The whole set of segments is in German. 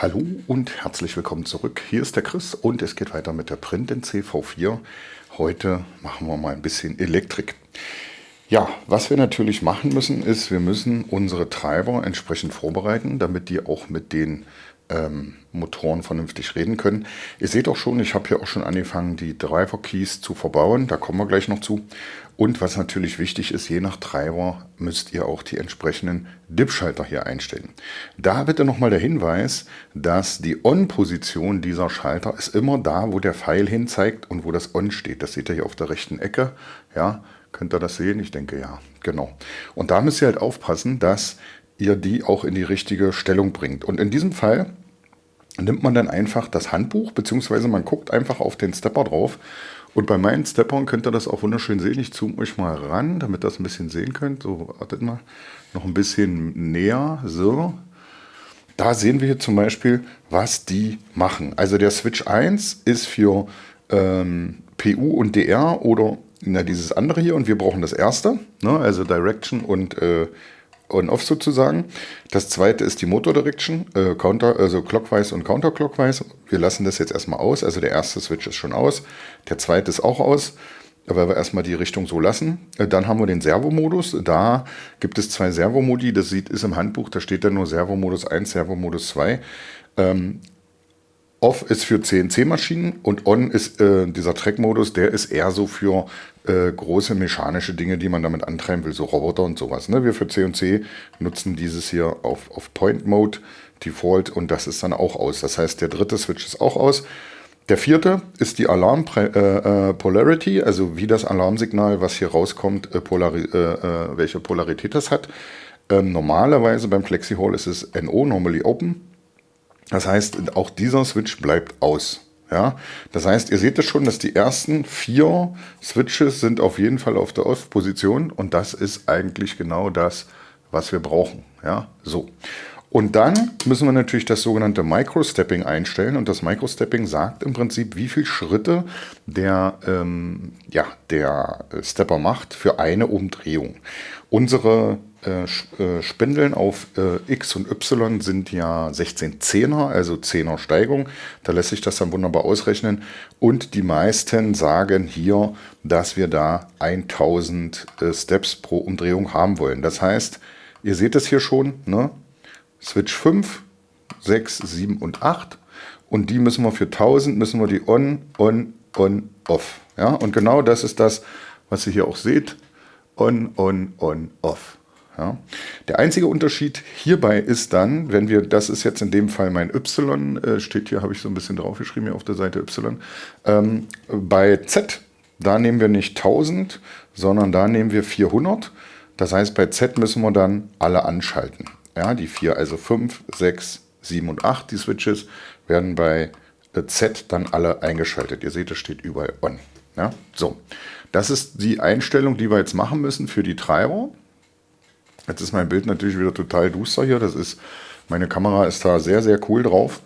Hallo und herzlich willkommen zurück. Hier ist der Chris und es geht weiter mit der Printency V4. Heute machen wir mal ein bisschen Elektrik. Ja, was wir natürlich machen müssen, ist, wir müssen unsere Treiber entsprechend vorbereiten, damit die auch mit den Motoren vernünftig reden können. Ihr seht auch schon, ich habe hier auch schon angefangen, die Driver Keys zu verbauen. Da kommen wir gleich noch zu. Und was natürlich wichtig ist, je nach Treiber müsst ihr auch die entsprechenden DIP-Schalter hier einstellen. Da bitte nochmal der Hinweis, dass die On-Position dieser Schalter ist immer da, wo der Pfeil hin zeigt und wo das On steht. Das seht ihr hier auf der rechten Ecke. Ja, könnt ihr das sehen? Ich denke ja, genau. Und da müsst ihr halt aufpassen, dass ihr die auch in die richtige Stellung bringt. Und in diesem Fall nimmt man dann einfach das Handbuch, beziehungsweise man guckt einfach auf den Stepper drauf. Und bei meinen Steppern könnt ihr das auch wunderschön sehen. Ich zoome euch mal ran, damit ihr das ein bisschen sehen könnt. So, wartet mal, noch ein bisschen näher. So, da sehen wir hier zum Beispiel, was die machen. Also der Switch 1 ist für PU und DR oder dieses andere hier. Und wir brauchen das erste, ne? Also Direction und On-Off sozusagen. Das zweite ist die Motor Direction, also Clockwise und Counterclockwise. Wir lassen das jetzt erstmal aus. Also der erste Switch ist schon aus. Der zweite ist auch aus, weil wir erstmal die Richtung so lassen. Dann haben wir den Servomodus. Da gibt es zwei Servomodi. Das ist im Handbuch, da steht dann nur Servomodus 1, Servomodus 2. Off ist für CNC-Maschinen und On ist dieser Track-Modus, der ist eher so für große mechanische Dinge, die man damit antreiben will, so Roboter und sowas. Ne? Wir für CNC nutzen dieses hier auf Point-Mode, Default, und das ist dann auch aus. Das heißt, der dritte Switch ist auch aus. Der vierte ist die Alarm-Polarity, also wie das Alarmsignal, was hier rauskommt, welche Polarität das hat. Normalerweise beim FlexiHall ist es NO, Normally Open. Das heißt, auch dieser Switch bleibt aus. Ja? Das heißt, ihr seht es schon, dass die ersten 4 Switches sind auf jeden Fall auf der Off-Position und das ist eigentlich genau das, was wir brauchen. Ja? So. Und dann müssen wir natürlich das sogenannte Microstepping einstellen und das Microstepping sagt im Prinzip, wie viele Schritte der Stepper macht für eine Umdrehung. Unsere Spindeln auf X und Y sind ja 16 Zehner, also 10er Steigung. Da lässt sich das dann wunderbar ausrechnen. Und die meisten sagen hier, dass wir da 1000 Steps pro Umdrehung haben wollen. Das heißt, ihr seht es hier schon, ne? Switch 5, 6, 7 und 8. Und die müssen wir für 1000, müssen wir die On, Off. Ja? Und genau das ist das, was ihr hier auch seht. On, Off. Ja. Der einzige Unterschied hierbei ist dann, wenn wir, das ist jetzt in dem Fall mein Y, steht hier, habe ich so ein bisschen draufgeschrieben hier auf der Seite Y. Bei Z, da nehmen wir nicht 1000, sondern da nehmen wir 400. Das heißt, bei Z müssen wir dann alle anschalten. Ja, die 4, also 5, 6, 7 und 8, die Switches, werden bei Z dann alle eingeschaltet. Ihr seht, es steht überall On. Ja, so. Das ist die Einstellung, die wir jetzt machen müssen für die Treiber. Jetzt ist mein Bild natürlich wieder total duster hier. Meine Kamera ist da sehr, sehr cool drauf.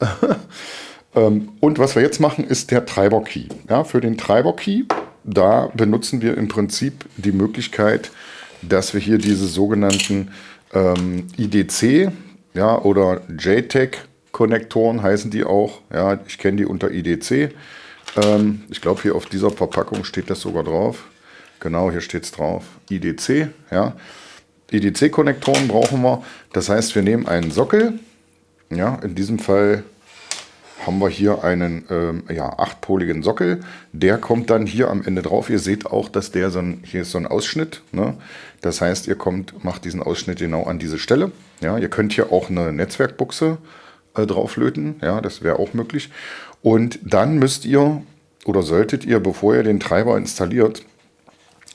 Und was wir jetzt machen, ist der Treiber-Key. Ja, für den Treiber-Key, da benutzen wir im Prinzip die Möglichkeit, dass wir hier diese sogenannten IDC, ja, oder JTAG-Konnektoren heißen die auch. Ja, ich kenne die unter IDC. Ich glaube, hier auf dieser Verpackung steht das sogar drauf. Genau, hier steht es drauf. IDC, ja. IDC-Konnektoren brauchen wir. Das heißt, wir nehmen einen Sockel. Ja, in diesem Fall haben wir hier einen 8-poligen Sockel. Der kommt dann hier am Ende drauf. Ihr seht auch, dass hier ist so ein Ausschnitt. Ne? Das heißt, ihr macht diesen Ausschnitt genau an diese Stelle. Ja, ihr könnt hier auch eine Netzwerkbuchse drauflöten. Ja, das wäre auch möglich. Und dann müsst ihr oder solltet ihr, bevor ihr den Treiber installiert,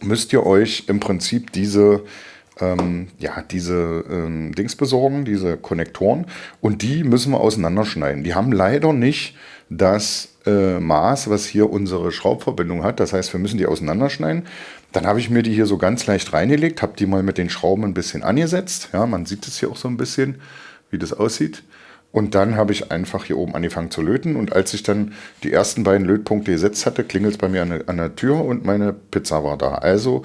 müsst ihr euch im Prinzip diese Dings besorgen, diese Konnektoren, und die müssen wir auseinanderschneiden. Die haben leider nicht das Maß, was hier unsere Schraubverbindung hat. Das heißt, wir müssen die auseinanderschneiden. Dann habe ich mir die hier so ganz leicht reingelegt, habe die mal mit den Schrauben ein bisschen angesetzt. Ja, man sieht es hier auch so ein bisschen, wie das aussieht. Und dann habe ich einfach hier oben angefangen zu löten. Und als ich dann die ersten beiden Lötpunkte gesetzt hatte, klingelt es bei mir an der Tür und meine Pizza war da. Also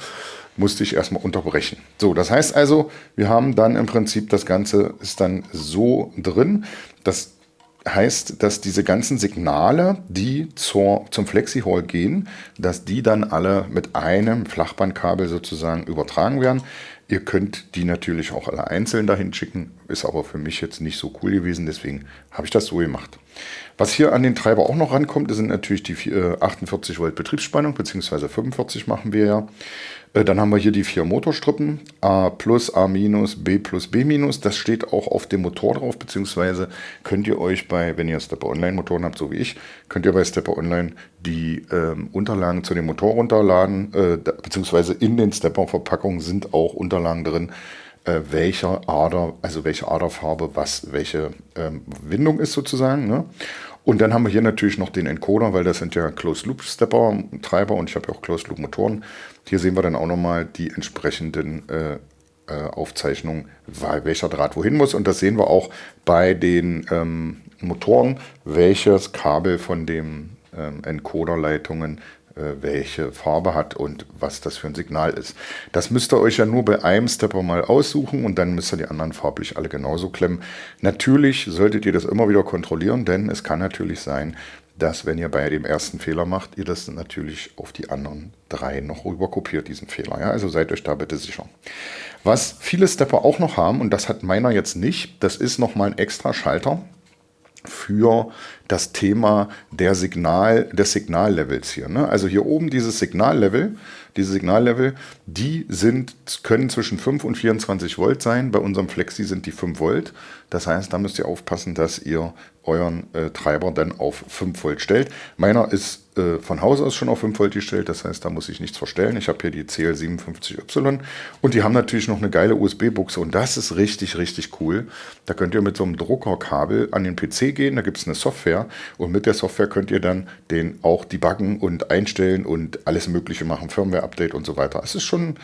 musste ich erstmal unterbrechen. So, das heißt also, wir haben dann im Prinzip, das Ganze ist dann so drin. Das heißt, dass diese ganzen Signale, die zum Flexi-Hall gehen, dass die dann alle mit einem Flachbandkabel sozusagen übertragen werden. Ihr könnt die natürlich auch alle einzeln dahin schicken, ist aber für mich jetzt nicht so cool gewesen, deswegen habe ich das so gemacht. Was hier an den Treiber auch noch rankommt, das sind natürlich die 48 Volt Betriebsspannung, beziehungsweise 45 machen wir ja. Dann haben wir hier die 4 Motorstrippen, A+, A-, B+, B-. Das steht auch auf dem Motor drauf, beziehungsweise könnt ihr euch wenn ihr Stepper Online Motoren habt, so wie ich, könnt ihr bei Stepper Online die Unterlagen zu dem Motor runterladen, beziehungsweise in den Stepper-Verpackungen sind auch Unterlagen drin, welche Aderfarbe, welche Windung ist sozusagen. Ne? Und dann haben wir hier natürlich noch den Encoder, weil das sind ja Closed-Loop-Stepper-Treiber und ich habe ja auch Closed-Loop-Motoren. Hier sehen wir dann auch nochmal die entsprechenden Aufzeichnungen, welcher Draht wohin muss. Und das sehen wir auch bei den Motoren, welches Kabel von den Encoder-Leitungen welche Farbe hat und was das für ein Signal ist. Das müsst ihr euch ja nur bei einem Stepper mal aussuchen und dann müsst ihr die anderen farblich alle genauso klemmen. Natürlich solltet ihr das immer wieder kontrollieren, denn es kann natürlich sein, dass wenn ihr bei dem ersten Fehler macht, ihr das natürlich auf die anderen 3 noch rüber kopiert, diesen Fehler. Ja? Also seid euch da bitte sicher. Was viele Stepper auch noch haben, und das hat meiner jetzt nicht, das ist nochmal ein extra Schalter für das Thema des Signallevels hier. Ne? Also hier oben diese Signallevel, die können zwischen 5 und 24 Volt sein. Bei unserem Flexi sind die 5 Volt. Das heißt, da müsst ihr aufpassen, dass ihr euren Treiber dann auf 5 Volt stellt. Meiner ist von Haus aus schon auf 5 Volt gestellt, das heißt, da muss ich nichts verstellen. Ich habe hier die CL57Y und die haben natürlich noch eine geile USB-Buchse und das ist richtig, richtig cool. Da könnt ihr mit so einem Druckerkabel an den PC gehen, da gibt es eine Software und mit der Software könnt ihr dann den auch debuggen und einstellen und alles Mögliche machen, Firmware-Update und so weiter. Es ist schon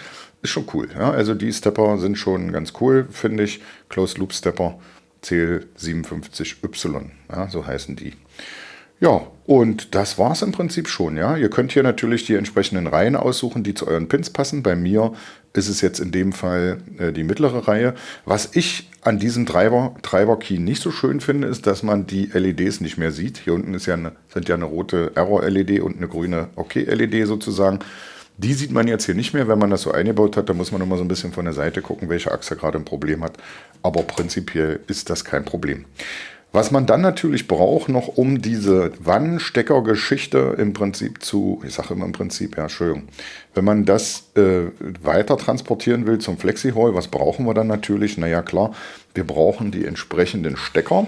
cool. Ja? Also die Stepper sind schon ganz cool, finde ich. Closed-Loop-Stepper CL57Y, ja, so heißen die. Ja, und das war es im Prinzip schon. Ja, ihr könnt hier natürlich die entsprechenden Reihen aussuchen, die zu euren Pins passen. Bei mir ist es jetzt in dem Fall die mittlere Reihe. Was ich an diesem Treiber-Key nicht so schön finde, ist, dass man die LEDs nicht mehr sieht. Hier unten sind ja eine rote Error-LED und eine grüne OK-LED sozusagen. Die sieht man jetzt hier nicht mehr, wenn man das so eingebaut hat. Da muss man immer so ein bisschen von der Seite gucken, welche Achse gerade ein Problem hat. Aber prinzipiell ist das kein Problem. Was man dann natürlich braucht, noch um diese Wannsteckergeschichte im Prinzip wenn man das weiter transportieren will zum Flexi-Hall, was brauchen wir dann natürlich? Naja klar, wir brauchen die entsprechenden Stecker.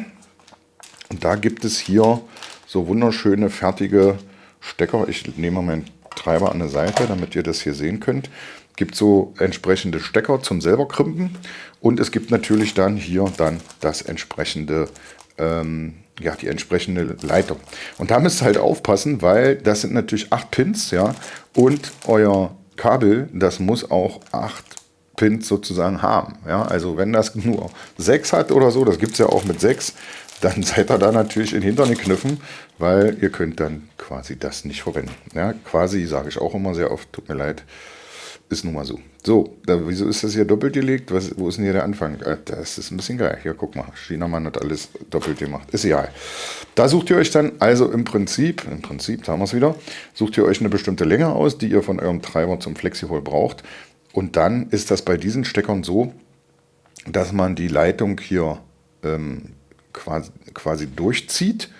Und da gibt es hier so wunderschöne fertige Stecker. Ich nehme mal meinen Treiber an der Seite, damit ihr das hier sehen könnt. Gibt so entsprechende Stecker zum selber krimpen und es gibt natürlich dann hier das entsprechende die entsprechende Leitung. Und da müsst ihr halt aufpassen, weil das sind natürlich 8 Pins, ja, und euer Kabel, das muss auch 8 Pins sozusagen haben, ja. Also wenn das nur 6 hat oder so, das gibt es ja auch mit 6, dann seid ihr da natürlich in den Hintern gekniffen, weil ihr könnt dann quasi das nicht verwenden. Ja, quasi sage ich auch immer sehr oft, tut mir leid, ist nun mal so. So, wieso ist das hier doppelt gelegt? Wo ist denn hier der Anfang? Das ist ein bisschen geil. Hier, guck mal, Chinamann hat alles doppelt gemacht. Ist egal. Da sucht ihr euch dann also im Prinzip, da haben wir es wieder, sucht ihr euch eine bestimmte Länge aus, die ihr von eurem Treiber zum Flexi-Hall braucht. Und dann ist das bei diesen Steckern so, dass man die Leitung hier quasi durchzieht.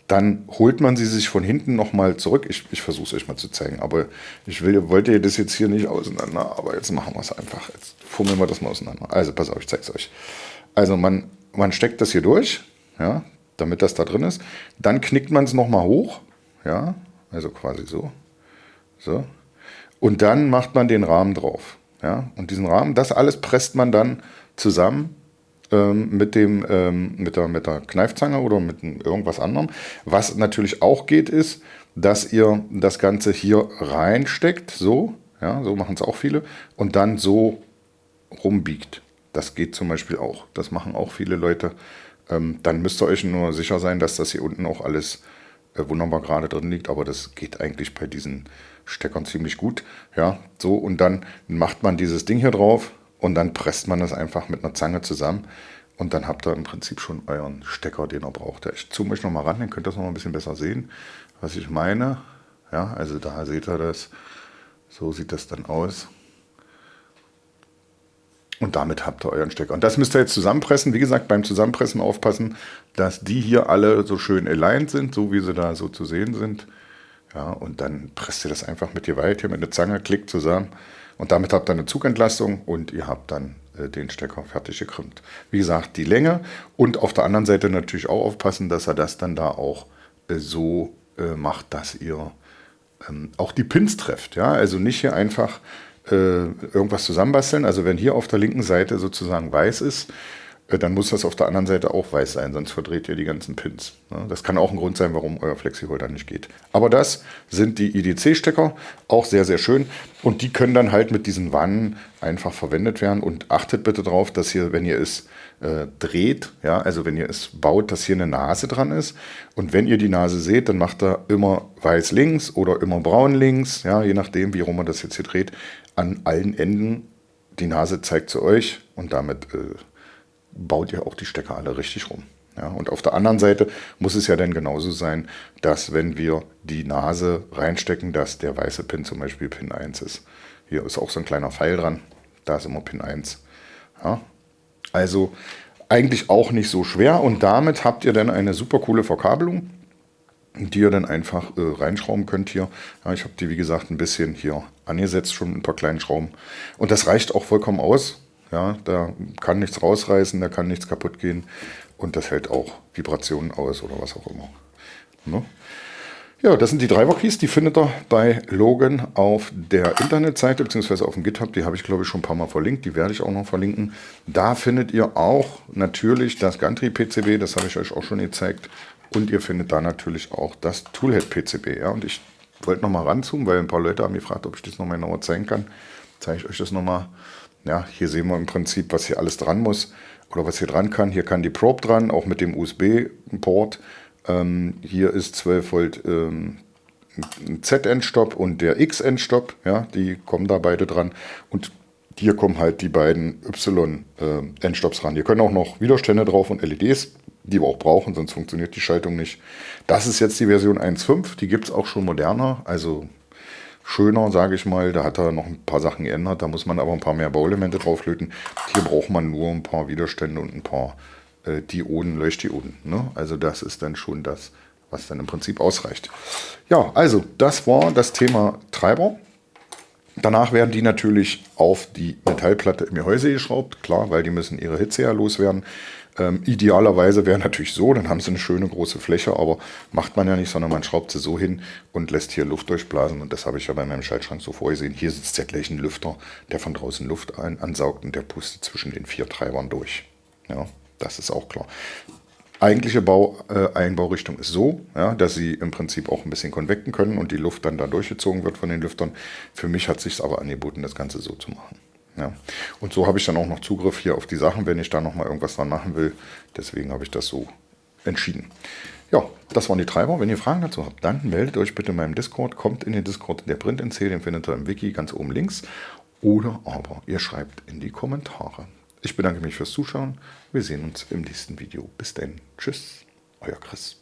Dann holt man sie sich von hinten nochmal zurück. Ich versuche es euch mal zu zeigen, aber wollte ihr das jetzt hier nicht auseinander, aber jetzt machen wir es einfach. Jetzt fummeln wir das mal auseinander. Also pass auf, ich zeige es euch. Also man steckt das hier durch, ja, damit das da drin ist. Dann knickt man es nochmal hoch, ja, also quasi so. Und dann macht man den Rahmen drauf. Ja, und diesen Rahmen, das alles presst man dann zusammen mit der Kneifzange oder mit irgendwas anderem. Was natürlich auch geht, ist, dass ihr das Ganze hier reinsteckt, so machen es auch viele, und dann so rumbiegt. Das geht zum Beispiel auch. Das machen auch viele Leute. Dann müsst ihr euch nur sicher sein, dass das hier unten auch alles wunderbar gerade drin liegt, aber das geht eigentlich bei diesen Steckern ziemlich gut. Ja, so, und dann macht man dieses Ding hier drauf und dann presst man das einfach mit einer Zange zusammen Und dann habt ihr im Prinzip schon euren Stecker, den ihr braucht. Ich zoome euch nochmal ran, dann könnt ihr das nochmal ein bisschen besser sehen, was ich meine. Ja, also da seht ihr das. So sieht das dann aus. Und damit habt ihr euren Stecker. Und das müsst ihr jetzt zusammenpressen. Wie gesagt, beim Zusammenpressen aufpassen, dass die hier alle so schön aligned sind, so wie sie da so zu sehen sind. Ja, und dann presst ihr das einfach mit Gewalt hier mit einer Zange, klickt zusammen. Und damit habt ihr eine Zugentlastung und ihr habt dann den Stecker fertig gekrümmt. Wie gesagt, die Länge und auf der anderen Seite natürlich auch aufpassen, dass er das dann da auch so macht, dass ihr auch die Pins trefft. Ja? Also nicht hier einfach irgendwas zusammenbasteln. Also wenn hier auf der linken Seite sozusagen weiß ist, dann muss das auf der anderen Seite auch weiß sein, sonst verdreht ihr die ganzen Pins. Das kann auch ein Grund sein, warum euer Flexiholder nicht geht. Aber das sind die IDC-Stecker, auch sehr, sehr schön. Und die können dann halt mit diesen Wannen einfach verwendet werden. Und achtet bitte darauf, dass hier, wenn ihr es dreht, ja, also wenn ihr es baut, dass hier eine Nase dran ist. Und wenn ihr die Nase seht, dann macht er immer weiß links oder immer braun links, ja, je nachdem, wie rum man das jetzt hier dreht, an allen Enden. Die Nase zeigt zu euch und damit baut ihr auch die Stecker alle richtig rum. Ja, und auf der anderen Seite muss es ja dann genauso sein, dass wenn wir die Nase reinstecken, dass der weiße Pin zum Beispiel Pin 1 ist. Hier ist auch so ein kleiner Pfeil dran, da ist immer Pin 1. Ja, also eigentlich auch nicht so schwer und damit habt ihr dann eine super coole Verkabelung, die ihr dann einfach reinschrauben könnt hier. Ja, ich habe die wie gesagt ein bisschen hier angesetzt, schon mit ein paar kleinen Schrauben und das reicht auch vollkommen aus. Ja, da kann nichts rausreißen, da kann nichts kaputt gehen und das hält auch Vibrationen aus oder was auch immer. Ne? Ja, das sind die Driver-Keys, die findet ihr bei Logan auf der Internetseite bzw. auf dem GitHub. Die habe ich glaube ich schon ein paar Mal verlinkt, die werde ich auch noch verlinken. Da findet ihr auch natürlich das Gantry-PCB, das habe ich euch auch schon gezeigt. Und ihr findet da natürlich auch das Toolhead-PCB. Ja? Und ich wollte nochmal ranzoomen, weil ein paar Leute haben gefragt, ob ich das nochmal genauer zeigen kann. Zeige ich euch das nochmal. Ja, hier sehen wir im Prinzip, was hier alles dran muss oder was hier dran kann. Hier kann die Probe dran, auch mit dem USB-Port. Hier ist 12 Volt ein Z-Endstopp und der X-Endstopp. Ja, die kommen da beide dran. Und hier kommen halt die beiden Y-Endstopps ran. Hier können auch noch Widerstände drauf und LEDs, die wir auch brauchen, sonst funktioniert die Schaltung nicht. Das ist jetzt die Version 1.5, die gibt es auch schon moderner, also schöner, sage ich mal. Da hat er noch ein paar Sachen geändert. Da muss man aber ein paar mehr Bauelemente drauflöten. Hier braucht man nur ein paar Widerstände und ein paar Dioden, Leuchtdioden. Ne? Also das ist dann schon das, was dann im Prinzip ausreicht. Ja, also das war das Thema Treiber. Danach werden die natürlich auf die Metallplatte im Gehäuse geschraubt. Klar, weil die müssen ihre Hitze ja loswerden. Idealerweise wäre natürlich so, dann haben sie eine schöne große Fläche, aber macht man ja nicht, sondern man schraubt sie so hin und lässt hier Luft durchblasen. Und das habe ich ja bei meinem Schaltschrank so vorgesehen. Hier sitzt ja gleich ein Lüfter, der von draußen Luft ansaugt und der pustet zwischen den 4 Treibern durch. Ja, das ist auch klar. Eigentliche Einbaurichtung ist so, ja, dass sie im Prinzip auch ein bisschen konvekten können und die Luft dann da durchgezogen wird von den Lüftern. Für mich hat es sich aber angeboten, das Ganze so zu machen. Ja. Und so habe ich dann auch noch Zugriff hier auf die Sachen, wenn ich da nochmal irgendwas dran machen will. Deswegen habe ich das so entschieden. Ja, das waren die Treiber. Wenn ihr Fragen dazu habt, dann meldet euch bitte in meinem Discord. Kommt in den Discord der Print-NC, den findet ihr im Wiki ganz oben links. Oder aber ihr schreibt in die Kommentare. Ich bedanke mich fürs Zuschauen. Wir sehen uns im nächsten Video. Bis dann. Tschüss, euer Chris.